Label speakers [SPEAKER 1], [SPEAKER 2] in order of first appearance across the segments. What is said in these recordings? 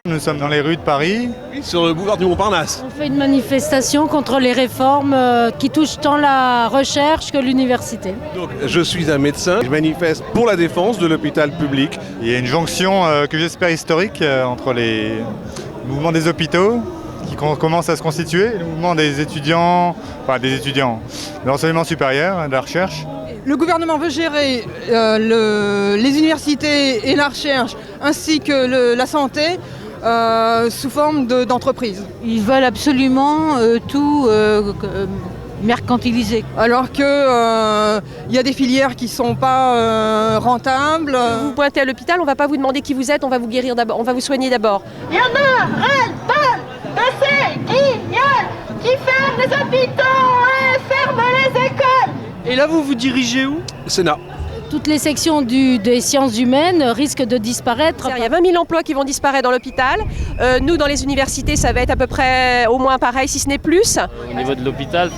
[SPEAKER 1] Nous sommes dans les rues de Paris.
[SPEAKER 2] Oui, sur le boulevard du Montparnasse.
[SPEAKER 3] On fait une manifestation contre les réformes qui touchent tant la recherche que l'université.
[SPEAKER 2] Donc, je suis un médecin, je manifeste pour la défense de l'hôpital public.
[SPEAKER 1] Il y a une jonction que j'espère historique entre le mouvement des hôpitaux qui commence à se constituer et le mouvement des étudiants, de l'enseignement supérieur, de la recherche.
[SPEAKER 4] Le gouvernement veut gérer les universités et la recherche ainsi que la santé sous forme d'entreprise.
[SPEAKER 3] Ils veulent absolument tout mercantiliser.
[SPEAKER 4] Alors qu'il y a des filières qui ne sont pas rentables.
[SPEAKER 5] Vous pointez à l'hôpital, on ne va pas vous demander qui vous êtes, on va vous guérir d'abord, on va vous soigner d'abord.
[SPEAKER 6] Il y en a ras-le-bol de ces guignols qui ferment les hôpitaux et ferment les écoles.
[SPEAKER 7] Et là, vous vous dirigez où?
[SPEAKER 2] Sénat.
[SPEAKER 3] Toutes les sections des sciences humaines risquent de disparaître.
[SPEAKER 5] Il y a 20 000 emplois qui vont disparaître dans l'hôpital. Nous, dans les universités, ça va être à peu près au moins pareil, si ce n'est plus.
[SPEAKER 8] Au niveau de l'hôpital,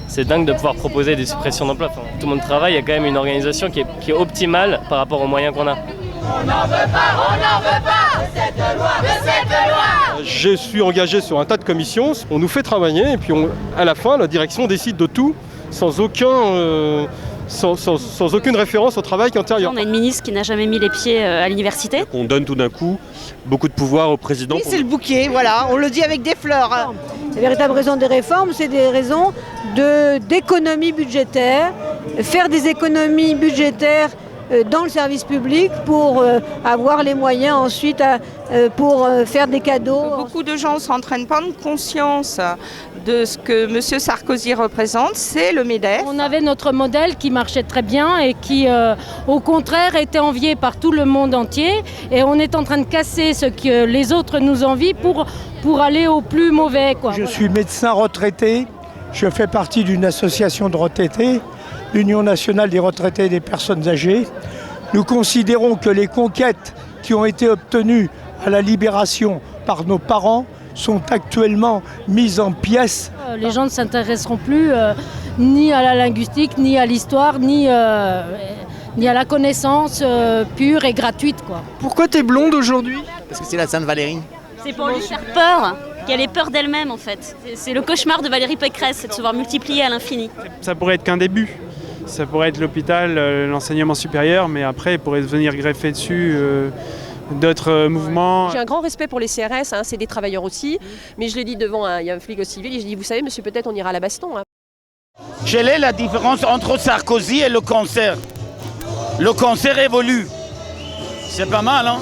[SPEAKER 8] c'est dingue de pouvoir proposer des suppressions d'emplois. Tout le monde travaille, il y a quand même une organisation qui est optimale par rapport aux moyens qu'on a.
[SPEAKER 6] On n'en veut pas de cette loi.
[SPEAKER 7] Je suis engagé sur un tas de commissions, on nous fait travailler et puis à la fin, la direction décide de tout sans aucune référence au travail antérieur.
[SPEAKER 9] On a une ministre qui n'a jamais mis les pieds à l'université.
[SPEAKER 7] On donne tout d'un coup beaucoup de pouvoir au président.
[SPEAKER 10] Oui, c'est le bouquet, voilà, on le dit avec des fleurs.
[SPEAKER 11] Les véritables raisons des réformes, c'est des raisons d'économie budgétaire, faire des économies budgétaires dans le service public pour avoir les moyens ensuite pour faire des cadeaux.
[SPEAKER 12] Beaucoup de gens sont en train de prendre conscience de ce que M. Sarkozy représente, c'est le MEDEF.
[SPEAKER 3] On avait notre modèle qui marchait très bien et qui, au contraire, était envié par tout le monde entier. Et on est en train de casser ce que les autres nous envient pour aller au plus mauvais, quoi.
[SPEAKER 13] Je suis médecin retraité, je fais partie d'une association de retraités, l'Union nationale des retraités et des personnes âgées. Nous considérons que les conquêtes qui ont été obtenues à la libération par nos parents sont actuellement mises en pièces.
[SPEAKER 3] Les gens ne s'intéresseront plus ni à la linguistique, ni à l'histoire, ni à la connaissance pure et gratuite, quoi.
[SPEAKER 7] Pourquoi t'es blonde aujourd'hui?
[SPEAKER 14] Parce que c'est la Sainte Valérie.
[SPEAKER 9] C'est pour lui faire peur, qu'elle ait peur d'elle-même en fait. C'est le cauchemar de Valérie Pécresse, c'est de se voir multiplier à l'infini.
[SPEAKER 15] Ça pourrait être qu'un début. Ça pourrait être l'hôpital, l'enseignement supérieur, mais après, il pourrait venir greffer dessus d'autres mouvements.
[SPEAKER 5] J'ai un grand respect pour les CRS, c'est des travailleurs aussi, mais je l'ai dit devant il y a un flic au civil, et je dis, vous savez, monsieur, peut-être on ira à la baston.
[SPEAKER 16] Quelle est la différence entre Sarkozy et le cancer? Le cancer évolue. C'est pas mal, hein?